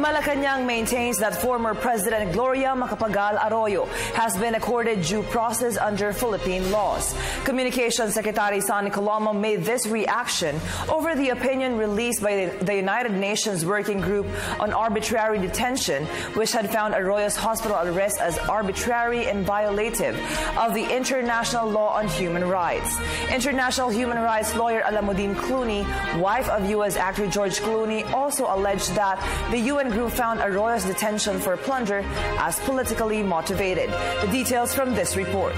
Malacanang maintains that former President Gloria Macapagal Arroyo has been accorded due process under Philippine laws. Communications Secretary Sonny Coloma made this reaction over the opinion released by the United Nations Working Group on Arbitrary Detention, which had found Arroyo's hospital arrest as arbitrary and violative of the international law on human rights. International human rights lawyer Alamudin Clooney, wife of U.S. actor George Clooney, also alleged that the UN group found Arroyo's detention for plunder as politically motivated. The details from this report.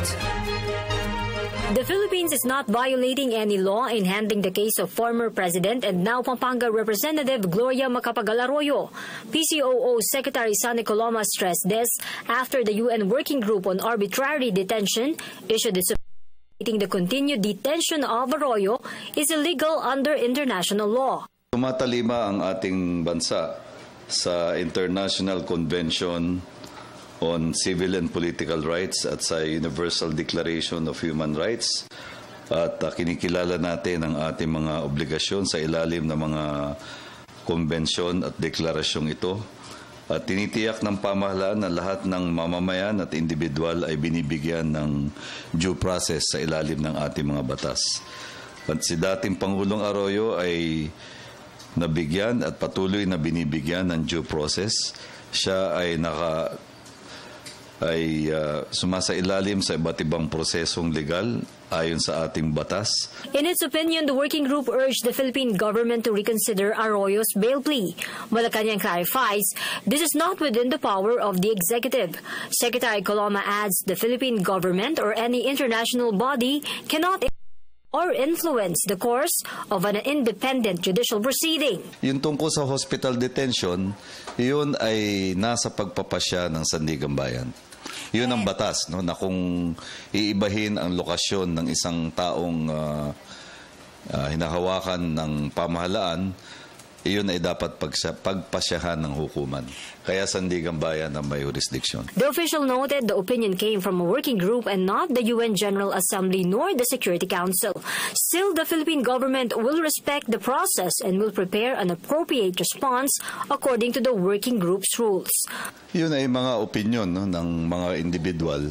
The Philippines is not violating any law in handling the case of former President and now Pampanga Representative Gloria Macapagal Arroyo. PCOO Secretary Sonny Coloma stressed this after the UN Working Group on Arbitrary Detention issued its opinion the continued detention of Arroyo is illegal under international law. Tumatalima ang ating bansa sa International Convention on Civil and Political Rights at sa Universal Declaration of Human Rights at kinikilala natin ang ating mga obligasyon sa ilalim ng mga konbensyon at deklarasyong ito at tinitiyak ng pamahalaan na lahat ng mamamayan at individual ay binibigyan ng due process sa ilalim ng ating mga batas. At si dating Pangulong Arroyo ay nabigyan at patuloy na binibigyan ng due process. Siya ay sumasailalim sa iba't ibang prosesong legal ayon sa ating batas. In its opinion, the working group urged the Philippine government to reconsider Arroyo's bail plea. Malacanang clarifies this is not within the power of the executive. Secretary Coloma adds the Philippine government or any international body cannot or influence the course of an independent judicial proceeding. Yung tungkol sa hospital detention, yun ay nasa pagpapasya ng Sandigan Bayan. Yun ang batas, no, na kung iibahin ang lokasyon ng isang taong hinahawakan ng pamahalaan, iyon ay dapat pagpasyahan ng hukuman. Kaya Sandigan Bayan ang may jurisdiction. The official noted the opinion came from a working group and not the UN General Assembly nor the Security Council. Still, the Philippine government will respect the process and will prepare an appropriate response according to the working group's rules. Yun ay mga opinion, no, ng mga individual.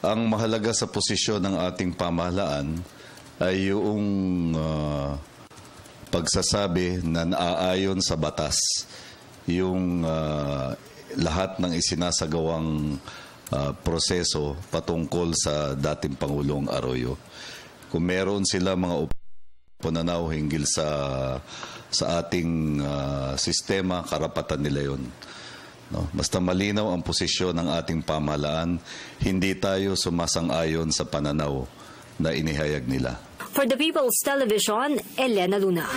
Ang mahalaga sa posisyon ng ating pamahalaan ay yung pagsasabi na naaayon sa batas yung lahat ng isinasagawang proseso patungkol sa dating Pangulong Arroyo. Kung meron sila mga pananaw hinggil sa ating sistema, karapatan nila yun. No? Basta malinaw ang posisyon ng ating pamahalaan, hindi tayo sumasang-ayon sa pananaw na inihayag nila. For the People's Television, Elena Luna.